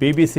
BBC,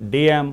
DM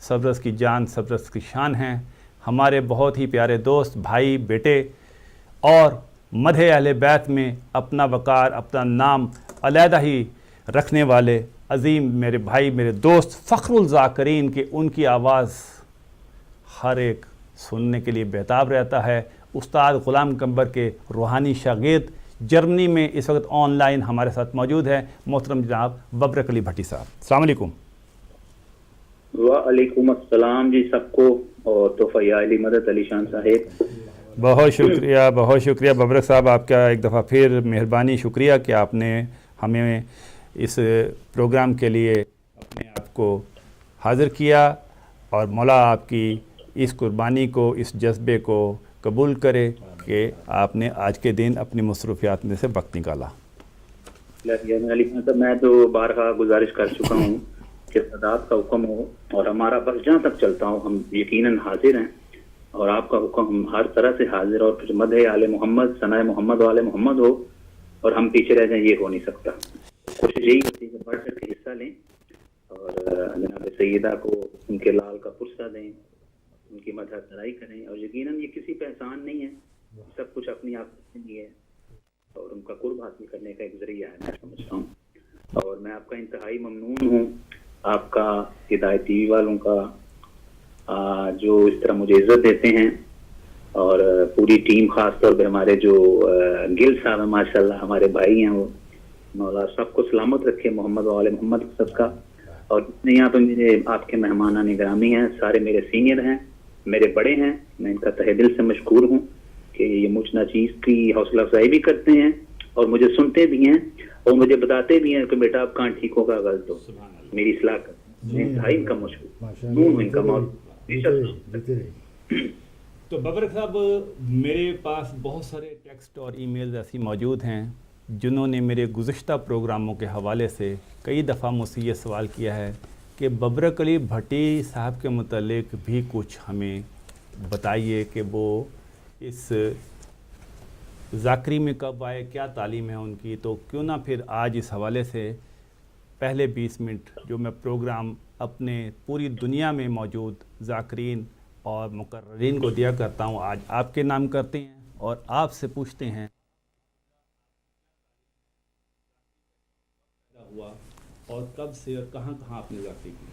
سبرس کی جان سبرس کی شان ہیں، ہمارے بہت ہی پیارے دوست، بھائی، بیٹے اور مدح اہل بیت میں اپنا وقار، اپنا نام علیحدہ ہی رکھنے والے عظیم میرے بھائی، میرے دوست فخر الذاکرین کہ ان کی آواز ہر ایک سننے کے لیے بہتاب رہتا ہے، استاد غلام قمبر کے روحانی شاگرد جرمنی میں اس وقت آن لائن ہمارے ساتھ موجود ہے محترم جناب ببرک علی بھٹی صاحب۔ السلام علیکم۔ وعلیکم السلام جی سب کو، اور توفیہ علی مدد علی شان صاحب، بہت شکریہ ببرک صاحب، آپ کا ایک دفعہ پھر مہربانی، شکریہ کہ آپ نے ہمیں اس پروگرام کے لیے اپنے آپ کو حاضر کیا، اور مولا آپ کی اس قربانی کو، اس جذبے کو قبول کرے کہ آپ نے آج کے دن اپنی مصروفیات میں سے وقت نکالا۔ علی خان صاحب، میں تو بارہا گزارش کر چکا ہوں کہ صدات کا حکم ہو اور ہمارا بس جہاں تک چلتا ہو ہم یقیناً حاضر ہیں، اور آپ کا حکم ہم ہر طرح سے حاضر، اور پھر مدح آل محمد، ثناء محمد و آل محمد ہو اور ہم پیچھے رہ جائیں، یہ ہو نہیں سکتا۔ کوشش یہی ہوتی ہے کہ بڑھ چڑھ کے حصہ لیں اور جناب سیدہ کو ان کے لال کا پرسہ دیں، ان کی مدح سرائی کریں، اور یقیناً یہ کسی پہ احسان نہیں ہے، سب کچھ اپنی آپ کے لیے ہے اور ان کا قرب حاصل کرنے کا ایک ذریعہ ہے، میں سمجھتا ہوں۔ اور میں آپ کا انتہائی ممنون ہوں، آپ کا ہدایت ٹی وی والوں کا جو اس طرح مجھے عزت دیتے ہیں، اور پوری ٹیم، خاص طور پہ ہمارے جو گل صاحب ہیں ماشاءاللہ، ہمارے بھائی ہیں، وہ مولا سب کو سلامت رکھے، محمد و آل محمد سب کا۔ اور جتنے یہاں پہ میرے آپ کے مہمانان گرامی ہیں، سارے میرے سینئر ہیں، میرے بڑے ہیں، میں ان کا تہ دل سے مشکور ہوں کہ یہ مجھ ناچیز کی حوصلہ افزائی بھی کرتے ہیں اور مجھے سنتے بھی ہیں اور مجھے بتاتے بھی ہیں کہ بیٹا آپ کہاں ٹھیک ہوگا، غلط ہو، میری اصلاح کرتے ہیں۔ انتہائی ان کا مشکور ہوں، ان کا تو ببرک صاحب، میرے پاس بہت سارے ٹیکسٹ اور ای میلز ایسی موجود ہیں جنہوں نے میرے گزشتہ پروگراموں کے حوالے سے کئی دفعہ مجھ سے یہ سوال کیا ہے کہ ببرک علی بھٹی صاحب کے متعلق بھی کچھ ہمیں بتائیے کہ وہ اس ذاکری میں کب آئے، کیا تعلیم ہے ان کی۔ تو کیوں نہ پھر آج اس حوالے سے پہلے 20 منٹ جو میں پروگرام اپنے پوری دنیا میں موجود ذاکرین اور مقررین کو دیا کرتا ہوں، آج آپ کے نام کرتے ہیں اور آپ سے پوچھتے ہیں ہوا اور کب سے اور کہاں کہاں آپ نے ذاکری کی۔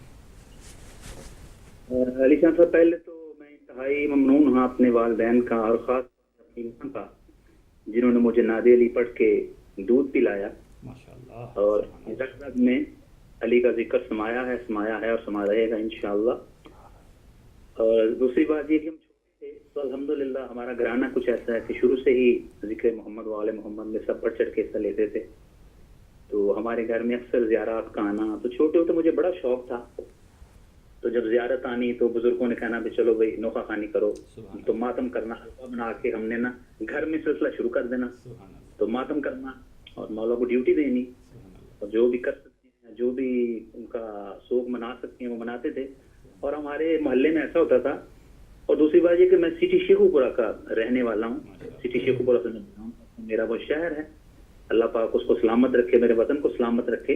علی شان صاحب، پہلے تو میں انتہائی ممنون ہوں اپنے والدین کا اور خاص اپنی ماں کا، جنہوں نے مجھے ناد علی پڑھ کے دودھ پلایا، ماشاءاللہ، اور رگ رگ میں علی کا ذکر سمایا ہے اور سما رہے گا انشاءاللہ۔ اور دوسری بات یہ کہ ہم چھوٹے تھے تو الحمدللہ ہمارا گھرانہ کچھ ایسا ہے کہ شروع سے ہی ذکر محمد و آل محمد میں سب بڑھ چڑھ کے حصہ لیتے تھے، تو ہمارے گھر میں اکثر زیارات کا آنا، تو چھوٹے ہوتے مجھے بڑا شوق تھا، تو جب زیارت آنی تو بزرگوں نے کہنا بھی چلو بھائی نوخہ خوانی کرو، تو ماتم کرنا، حلوہ بنا کے ہم نے نا گھر میں سلسلہ شروع کر دینا، تو ماتم کرنا اور مولا کو ڈیوٹی دینی، اور جو بھی کر سکتے ہیں، جو بھی ان کا سوگ منا سکتے ہیں وہ مناتے تھے۔ اور ہمارے محلے میں ایسا ہوتا تھا، اور دوسری بات یہ کہ میں سٹی شیخو پورہ کا رہنے والا ہوں، سٹی شیخو پورہ سے میرا وہ شہر ہے، اللہ پاک اس کو سلامت رکھے، میرے وطن کو سلامت رکھے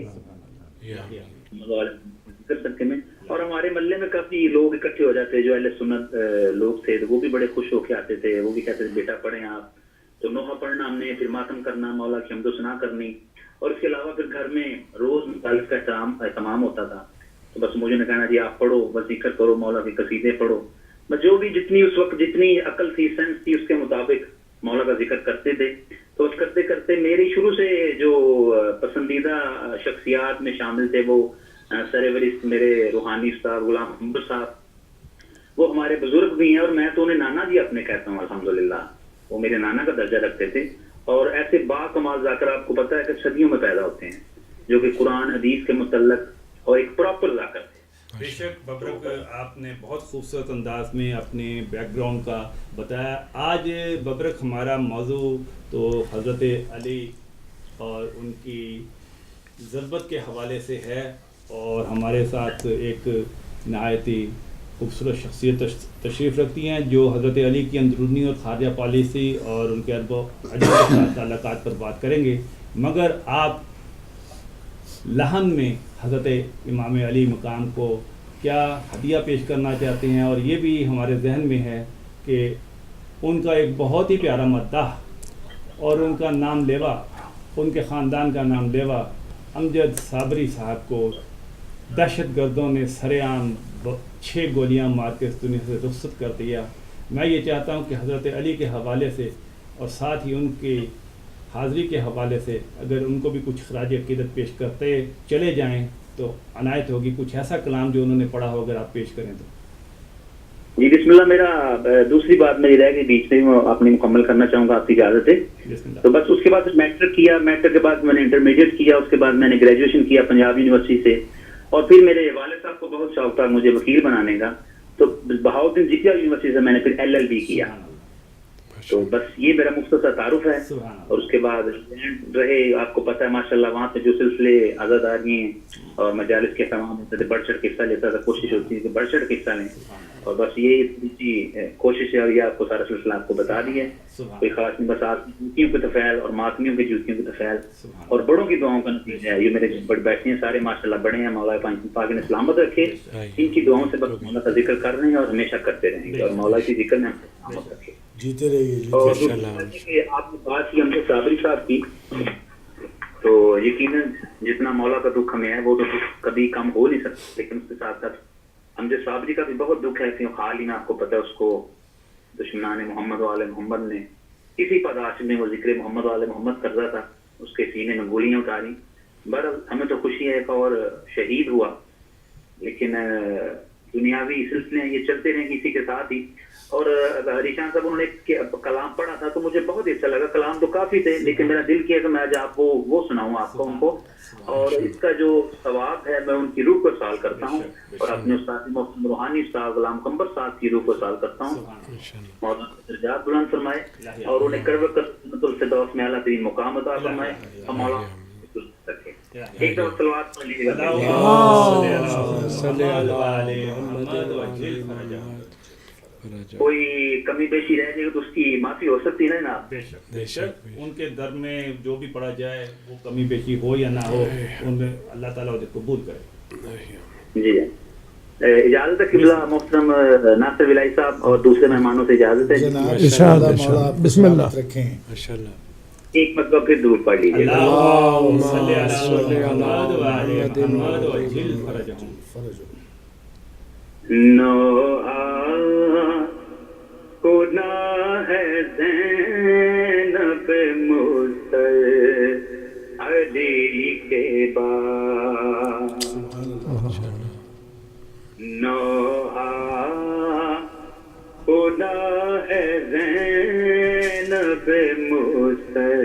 کر سکتے میں۔ اور ہمارے محلے میں کافی لوگ اکٹھے ہو جاتے جو اہل سنت لوگ تھے، وہ بھی بڑے خوش ہو کے آتے تھے، وہ بھی کہتے تھے بیٹا پڑھیں آپ، تو نوحہ پڑھنا ہم نے، پھر ماتم کرنا، مولا کی حمد و ثنا کرنی، اور اس کے علاوہ پھر گھر میں روز مخالف کا اہتمام ہوتا تھا، تو بس مجھے نے کہنا جی آپ پڑھو، بس ذکر کرو، مولا کے قصیدے پڑھو، بس جو بھی جتنی اس وقت جتنی عقل تھی، سینس تھی، اس کے مطابق مولا کا ذکر کرتے تھے۔ تو اس کرتے کرتے میری شروع سے جو پسندیدہ شخصیات میں شامل تھے وہ سرورست میرے روحانی استاد غلام قمبر صاحب، وہ ہمارے بزرگ بھی ہیں، اور میں تو انہیں نانا جی اپنے کہتا ہوں الحمدللہ، وہ میرے نانا کا درجہ رکھتے تھے۔ اور ایسے با کمال ذاکر آپ کو پتہ ہے کہ صدیوں میں پیدا ہوتے ہیں، جو کہ قرآن حدیث کے متعلق اور ایک پراپر ذاکر تھے۔ بے شک ببرک، آپ نے بہت خوبصورت انداز میں اپنے بیک گراؤنڈ کا بتایا۔ آج ببرک ہمارا موضوع تو حضرت علی اور ان کی ضربت کے حوالے سے ہے، اور ہمارے ساتھ ایک نہایت ہی خوبصورت شخصیت تشریف رکھتی ہیں جو حضرت علی کی اندرونی اور خارجہ پالیسی اور ان کے ادب و عجب کے ساتھ تعلقات پر بات کریں گے، مگر آپ لہن میں حضرت امام علی مقام کو کیا ہدیہ پیش کرنا چاہتے ہیں. اور یہ بھی ہمارے ذہن میں ہے کہ ان کا ایک بہت ہی پیارا مداح اور ان کا نام لیوا، ان کے خاندان کا نام لیوا امجد صابری صاحب کو دہشت گردوں نے سرے عام 6 گولیاں مار کے اس دنیا سے رخصت کر دیا. میں یہ چاہتا ہوں کہ حضرت علی کے حوالے سے اور ساتھ ہی ان کی حاضری کے حوالے سے اگر ان کو بھی کچھ خراج عقیدت پیش کرتے چلے جائیں تو عنایت ہوگی. کچھ ایسا کلام جو انہوں نے پڑھا ہو اگر آپ پیش کریں تو. جی بسم اللہ. میرا دوسری بات میری رہ گئی بیچ میں، میں اپنی مکمل کرنا چاہوں گا آپ کی اجازت ہے. بسم اللہ. تو بس اس کے بعد میٹرک کیا، میٹرک کے بعد میں نے انٹرمیڈیٹ کیا، اس کے بعد میں نے گریجویشن کیا پنجاب یونیورسٹی سے. اور پھر میرے والد صاحب کو بہت شوق تھا مجھے وکیل بنانے کا، تو بہاؤالدین ضیاء یونیورسٹی سے میں نے پھر LLB کیا. تو بس یہ میرا مختصر تعارف ہے. اور اس کے بعد رہے، آپ کو پتہ ہے ماشاءاللہ وہاں پہ جو سلسلے عزاداری ہیں اور مجالس کے تمام ہوتے تھے، بڑھ چڑھ کے حصہ لیتا تھا، کوشش ہوتی ہے کہ بڑھ چڑھ کے حصہ لیں. اور بس یہ کوشش ہے، اور یہ آپ کو سارا سلسلہ آپ کو بتا دی ہے. کوئی خاص نہیں، بس آپ کی جوتیوں کے تفعیل اور ماتمیوں کی جوتیوں کے تفعیل اور بڑوں کی دعاؤں کا نتیجہ ہے. یہ میرے بڑے بیٹھے ہیں سارے ماشاءاللہ بڑے ہیں، مولا پاک نے سلامت رکھے. ان کی دعاؤں سے بس مولا کا ذکر کر رہے ہیں اور ہمیشہ کرتے رہیں گے، اور مولا کی ذکر میں ہم سلامت رکھے. جیتے رہیے. اور کہ آپ نے بات کی امجد صابری صاحب کی، تو یقیناً جتنا مولا کا دکھ ہمیں ہے وہ تو کبھی کم ہو نہیں سکتا، لیکن اس کے ساتھ ساتھ امجد صابری کا بھی بہت دکھ ہے. کیوں حال ہی میں آپ کو پتہ ہے اس کو دشمنان محمد و آل محمد نے کسی پداش میں وہ ذکر محمد و آل محمد کر رہا تھا، اس کے سینے میں گولیاں اتاری. بہرحال ہمیں تو خوشی ہے ایک اور شہید ہوا، لیکن دنیاوی سلسلے یہ چلتے رہیں کسی کے ساتھ ہی. اور ریشان صاحب انہوں نے کلام پڑھا تھا تو مجھے بہت ہی اچھا لگا. کلام تو کافی تھے لیکن میرا دل کیا کہ میں آج آپ کو وہ سناؤں آپ کو ان کو، اور اس کا جو ثواب ہے میں ان کی روح کو سوال کرتا ہوں اور اپنے استاد محسن روحانی صاحب غلام قمبر صاحب کی روح کو سوال کرتا ہوں. مولانا درجات بلند فرمائے اور انہیں کروٹ جنت الفردوس میں اعلیٰ ترین مقام عطا فرمائے. اور مولانا ایک دفعہ صلوات پڑھ لیجیے گا. کوئی کمی بیشی رہ جائے گی تو اس کی معافی ہو سکتی ہے نا. بے شک ان کے در میں جو بھی پڑھا جائے وہ کمی بیشی ہو یا نہ ہو، ان میں اللہ تعالیٰ اسے قبول کرے. جی اجازت ہے قبلہ محترم ناصر ولائی صاحب اور دوسرے مہمانوں سے اجازت ہے. بسم اللہ. ایک مرتبہ پھر دور پڑھ لیجیے گا. اللہم صلی علی محمد و آل محمد وعجل فرجہم. نوحہ گناہ ہے زینب مستر علی کے بعد. نوحہ گناہ ہے زینب مستر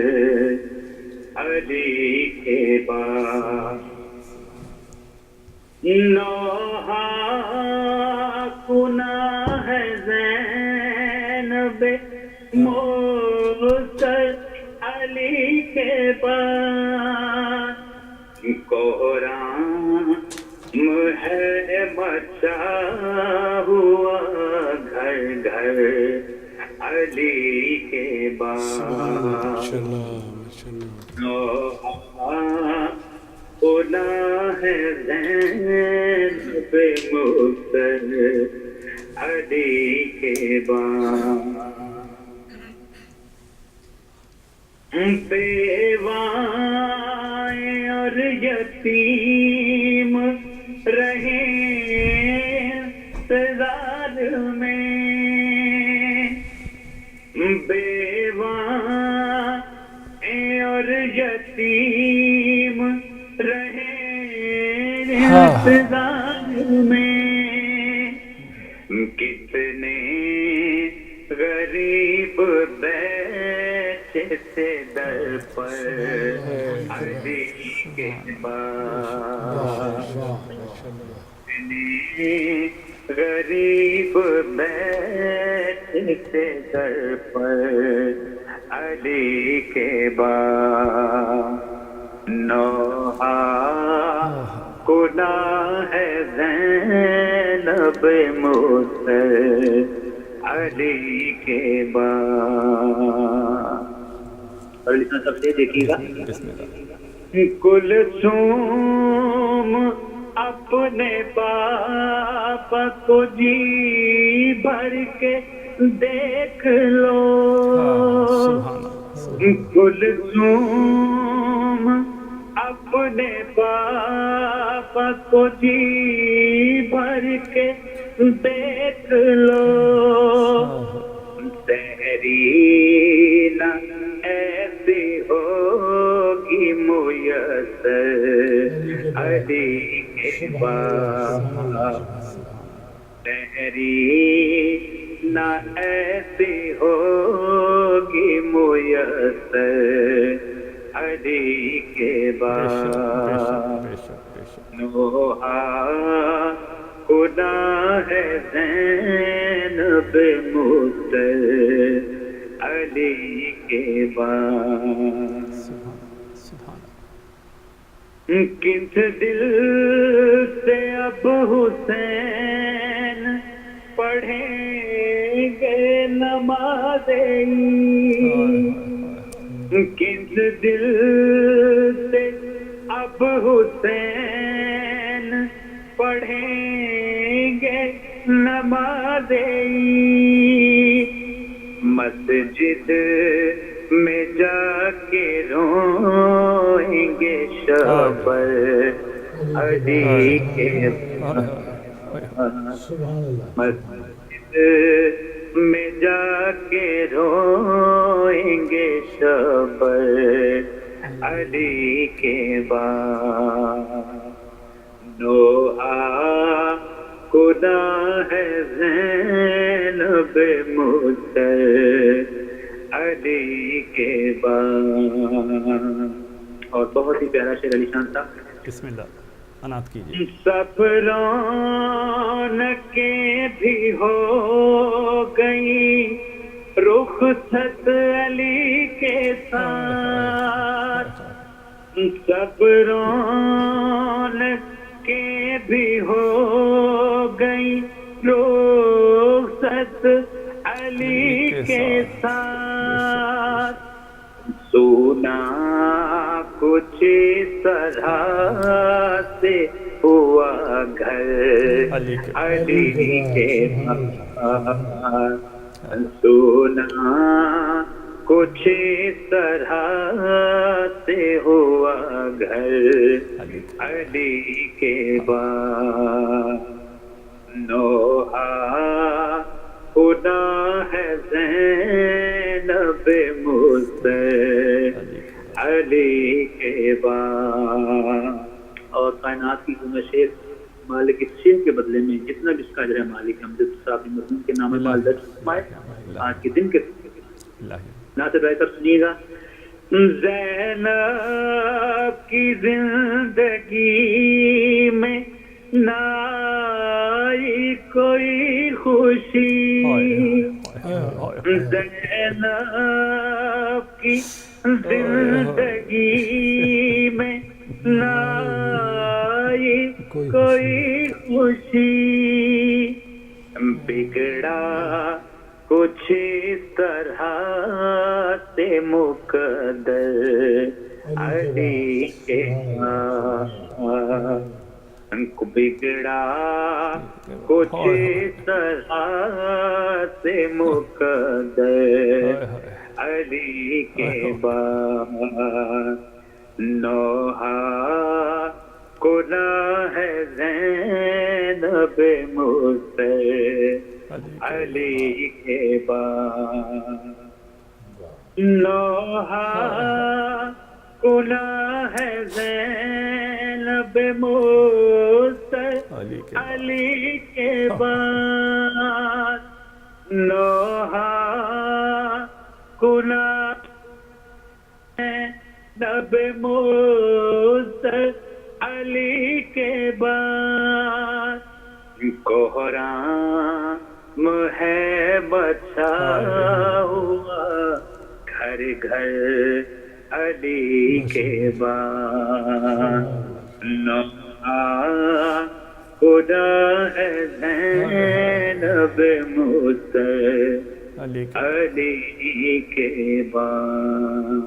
علی کے بعد. نوحہ گناہ ہے زینب مستر علی کے بعد. قرآن ہے مچا ہوا گھر گھر علی کے بعد. گناہ ہے زینب مستر علی کے بعد. بیوائیں اور یتیم رہے انتظار میں. بیوائیں اور یتیم رہے انتظار میں. کتنے غریب بیٹھے تھے در پر علی کے بعد. کتنے غریب بیٹھے تھے در پر علی کے بعد. نوحہ گناہ ہے زینب مستر علی کے بعد. اور سب سے دیکھیے گا. کلثوم اپنے پاپا کو جی بھر کے دیکھ لو کلثوم اپنے پاپا کو جی بھر کے دیکھ لو تحریر ایسی ہوگی میسر علی کے بعد تحریر نہ ایسی ہوگی میسر علی کے بعد نوحہ خدا ہے زینب مستر علی کے بعد کس دل سے اب حسین پڑھیں گے نماز کس دل سے اب حسین پڑھیں گے نماز مسجد میں جا کے روئیں گے شبر علی کے مسجد میں جا کے روئیں گے شبر علی کے بعد نوحہ خدا ہے زینب مستر علی کے بعد. اور بہت ہی پیارا شعر علی شان صاحب. بسم اللہ عنایت کیجیے. سب رونقیں بھی ہو گئی رخصت علی کے ساتھ سب رونقیں بھی ہو گئی رخصت علی کے ساتھ سونا کچھ طرح سے ہوا گھر علی کے پاس سونا کچھ طرح سے ہوا گھر علی کے بعد نوحہ خدا ہے زینب مستر علی کے بعد. اور کائنات کی شیر مالک اس شیر کے بدلے میں جتنا بھی اس کا اجر ہے مالک امجد صاحب مرحوم کے نام مال درج فرمائے. آج کے دن کے ناصر بھائی کر سنیے گا. زینب کی زندگی میں نہ آئی کوئی خوشی زینب کی زندگی میں نہ آئی کوئی خوشی بگڑا کچھ اس طرح سے مقدر علی کے بگڑا کچھ اس طرح سے مقدر علی کے بعد نوحہ خدا ہے زینب مستر علی کے بعد نوحہ خدا ہے زینب مستر علی کے بعد نوحہ خدا نب مستر علی کے بعد کوہرام ہے بچا ہوا گھر گھر علی کے بعد نوحہ خدا ہے زینب مستر علی کے بعد.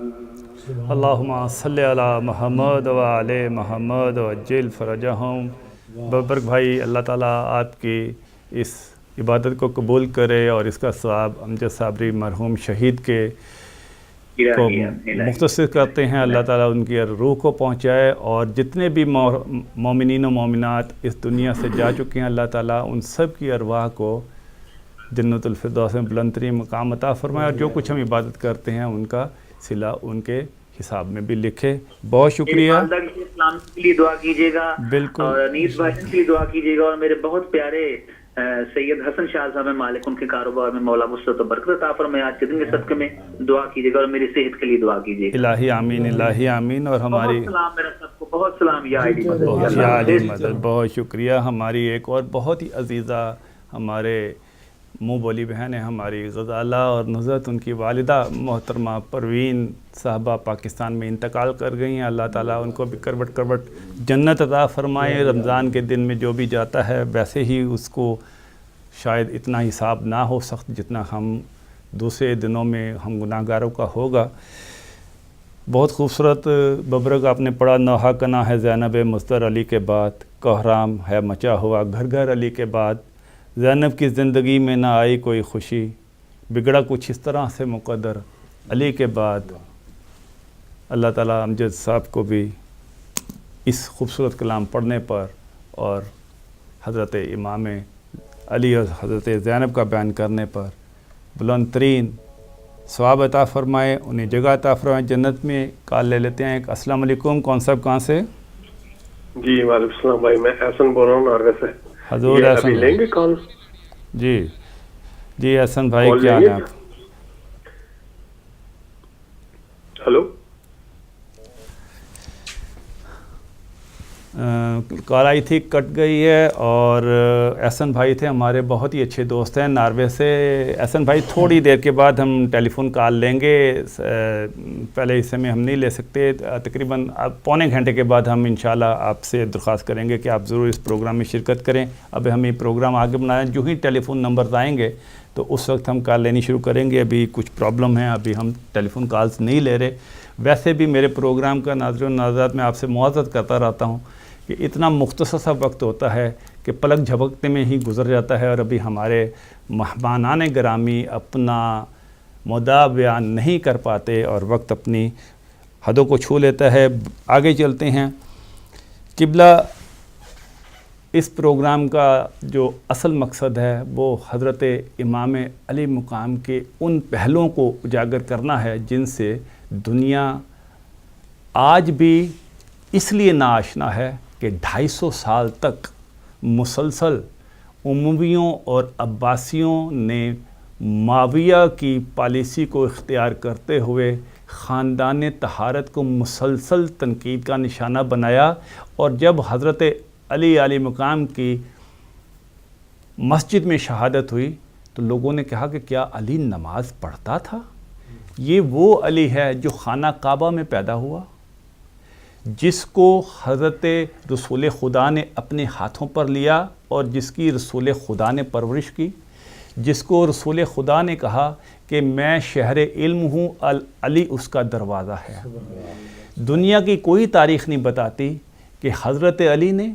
اللہم صلی علی محمد و علی محمد وعجل فرجہم ببرک بھائی، اللہ تعالیٰ آپ کی اس عبادت کو قبول کرے اور اس کا ثواب امجد صابری مرحوم شہید کے کو مختصر کرتے ہیں، اللہ تعالیٰ ان کی روح کو پہنچائے، اور جتنے بھی مومنین و مومنات اس دنیا سے جا چکے ہیں اللہ تعالیٰ ان سب کی ارواح کو جنت الفردوس میں بلند ترین مقام عطا فرمائے، اور جو کچھ ہم عبادت کرتے ہیں ان کا صلہ ان کے حساب میں بھی لکھے۔ بہت شکریہ۔ اسلام کے لیے دعا کیجیے گا، بالکل، اور انیس بھائی کے لیے دعا کیجیے گا، اور میرے بہت پیارے سید حسن شاہ صاحب مالک، ان کے کاروبار میں مولا وسعت و برکت عطا فرمائے، آج کے دن کے صدقے میں دعا کیجیے گا، اور میری صحت کے لیے دعا کیجیے گا۔ الہی آمین، الہی آمین۔ اور ہماری بہت سلام میرا سب کو، بہت سلام یا علی مدد۔ یا علی مدد، بہت شکریہ۔ ہماری ایک اور بہت ہی عزیزہ ہمارے منہ بولی بہن ہے ہماری غزالہ اور نصرت، ان کی والدہ محترمہ پروین صاحبہ پاکستان میں انتقال کر گئی ہیں، اللہ تعالیٰ ان کو بھی کروٹ کروٹ جنت عطا فرمائے۔ رمضان کے دن میں جو بھی جاتا ہے ویسے ہی اس کو شاید اتنا حساب نہ ہو سخت جتنا ہم دوسرے دنوں میں ہم گناہ گاروں کا ہوگا۔ بہت خوبصورت ببرک آپ نے پڑھا، نوحہ کنا ہے زینب مصطر علی کے بعد، کوہرام ہے مچا ہوا گھر گھر علی کے بعد، زینب کی زندگی میں نہ آئی کوئی خوشی، بگڑا کچھ اس طرح سے مقدر علی کے بعد۔ اللہ تعالیٰ امجد صاحب کو بھی اس خوبصورت کلام پڑھنے پر اور حضرت امام علی اور حضرت زینب کا بیان کرنے پر بلند ترین ثواب عطا فرمائے، انہیں جگہ عطا فرمائے جنت میں۔ کال لے لیتے ہیں۔ السلام علیکم، کون صاحب کہاں سے؟ جی وعلیکم السلام بھائی، میں احسن بول رہا ہوں ناروے سے۔ حضور احسن لیں گے کال؟ جی جی احسن بھائی، کیا حال ہے آپ؟ ہلو، کال آئی تھی، کٹ گئی ہے، اور احسن بھائی تھے ہمارے بہت ہی اچھے دوست ہیں ناروے سے۔ احسن بھائی تھوڑی دیر کے بعد ہم ٹیلی فون کال لیں گے، پہلے حصے میں ہم نہیں لے سکتے، تقریباً پونے گھنٹے کے بعد ہم انشاءاللہ آپ سے درخواست کریں گے کہ آپ ضرور اس پروگرام میں شرکت کریں۔ اب ہم یہ پروگرام آگے بنائیں، جو ہی ٹیلی فون نمبرز آئیں گے تو اس وقت ہم کال لینی شروع کریں گے۔ ابھی کچھ پرابلم ہے، ابھی ہم ٹیلی فون کالز نہیں لے رہے۔ ویسے بھی میرے پروگرام کا ناظرین و ناظرات میں آپ سے معذرت کرتا رہتا ہوں کہ اتنا مختصر سا وقت ہوتا ہے کہ پلک جھپکتے میں ہی گزر جاتا ہے، اور ابھی ہمارے مہمانان گرامی اپنا مدعا بیان نہیں کر پاتے اور وقت اپنی حدوں کو چھو لیتا ہے۔ آگے چلتے ہیں۔ قبلہ، اس پروگرام کا جو اصل مقصد ہے وہ حضرت امام علی مقام کے ان پہلوؤں کو اجاگر کرنا ہے جن سے دنیا آج بھی اس لیے ناآشنا ہے کہ 250 سال تک مسلسل امویوں اور عباسیوں نے معاویہ کی پالیسی کو اختیار کرتے ہوئے خاندان طہارت کو مسلسل تنقید کا نشانہ بنایا، اور جب حضرت علی مقام کی مسجد میں شہادت ہوئی تو لوگوں نے کہا کہ کیا علی نماز پڑھتا تھا؟ یہ وہ علی ہے جو خانہ کعبہ میں پیدا ہوا، جس کو حضرت رسول خدا نے اپنے ہاتھوں پر لیا اور جس کی رسول خدا نے پرورش کی، جس کو رسول خدا نے کہا کہ میں شہر علم ہوں، علی اس کا دروازہ ہے۔ دنیا کی کوئی تاریخ نہیں بتاتی کہ حضرت علی نے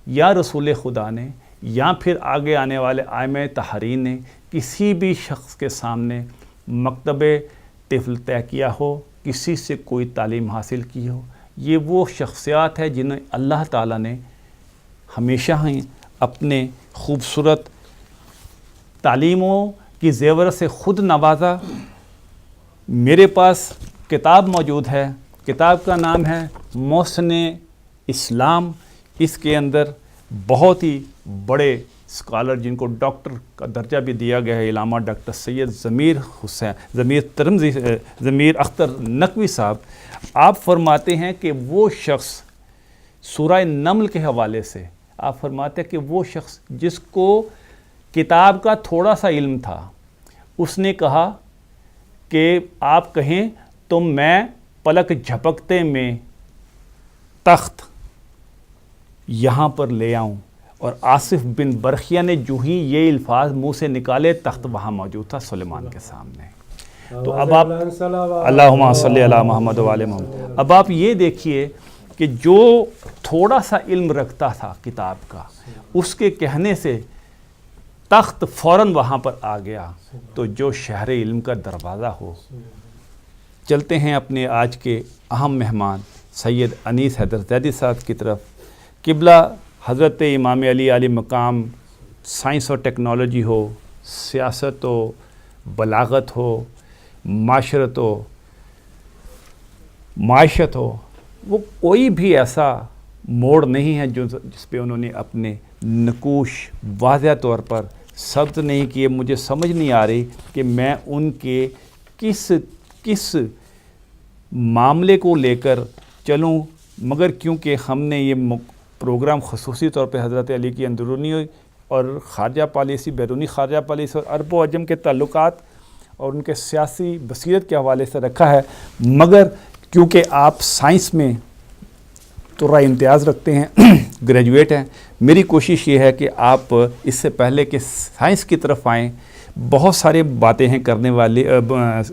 یا رسول خدا نے یا پھر آگے آنے والے ائمہ طاہرین نے کسی بھی شخص کے سامنے مکتب طفل طے کیا ہو، کسی سے کوئی تعلیم حاصل کی ہو۔ یہ وہ شخصیات ہے جنہیں اللہ تعالیٰ نے ہمیشہ ہی اپنے خوبصورت تعلیموں کی زیور سے خود نوازا۔ میرے پاس کتاب موجود ہے، کتاب کا نام ہے محسن اسلام۔ اس کے اندر بہت ہی بڑے اسکالر جن کو ڈاکٹر کا درجہ بھی دیا گیا ہے، علامہ ڈاکٹر سید ضمیر اختر نقوی صاحب، آپ فرماتے ہیں کہ وہ شخص سورہ نمل کے حوالے سے آپ فرماتے ہیں کہ وہ شخص جس کو کتاب کا تھوڑا سا علم تھا، اس نے کہا کہ آپ کہیں تو میں پلک جھپکتے میں تخت یہاں پر لے آؤں، اور آصف بن برخیہ نے جو ہی یہ الفاظ منہ سے نکالے تخت وہاں موجود تھا سلیمان کے سامنے۔ تو اب آپ اللہم صلی علی محمد و علی محمد، اب آپ یہ دیکھیے کہ جو تھوڑا سا علم رکھتا تھا کتاب کا، اس کے کہنے سے تخت فوراً وہاں پر آ گیا، تو جو شہر علم کا دروازہ ہو۔ چلتے ہیں اپنے آج کے اہم مہمان سید انیس حیدر زیدی صاحب کی طرف۔ قبلہ حضرت امام علی علیہ مقام، سائنس اور ٹیکنالوجی ہو، سیاست ہو، بلاغت ہو، معاشرت ہو، معیشت ہو، وہ کوئی بھی ایسا موڑ نہیں ہے جس پہ انہوں نے اپنے نقوش واضح طور پر ثبت نہیں کیے۔ مجھے سمجھ نہیں آ رہی کہ میں ان کے کس معاملے کو لے کر چلوں، مگر کیونکہ ہم نے یہ پروگرام خصوصی طور پہ حضرت علی کی اندرونی اور خارجہ پالیسی، بیرونی خارجہ پالیسی اور عرب و عجم کے تعلقات اور ان کے سیاسی بصیرت کے حوالے سے رکھا ہے، مگر کیونکہ آپ سائنس میں تو رائے امتیاز رکھتے ہیں، گریجویٹ ہیں، میری کوشش یہ ہے کہ آپ اس سے پہلے کہ سائنس کی طرف آئیں، بہت سارے باتیں ہیں کرنے والے،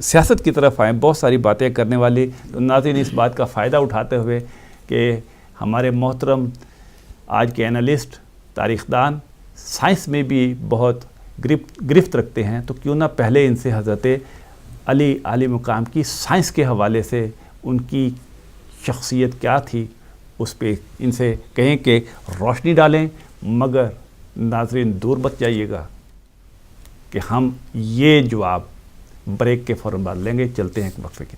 سیاست کی طرف آئیں، بہت ساری باتیں کرنے والی، تو ناظرین اس بات کا فائدہ اٹھاتے ہوئے کہ ہمارے محترم آج کے اینالسٹ، تاریخ دان، سائنس میں بھی بہت گرفت رکھتے ہیں، تو کیوں نہ پہلے ان سے حضرت علی علیہ مقام کی سائنس کے حوالے سے ان کی شخصیت کیا تھی اس پہ ان سے کہیں کہ روشنی ڈالیں، مگر ناظرین دور مت جائیے گا کہ ہم یہ جواب بریک کے فوراً بعد لیں گے۔ چلتے ہیں ایک وقفے کی۔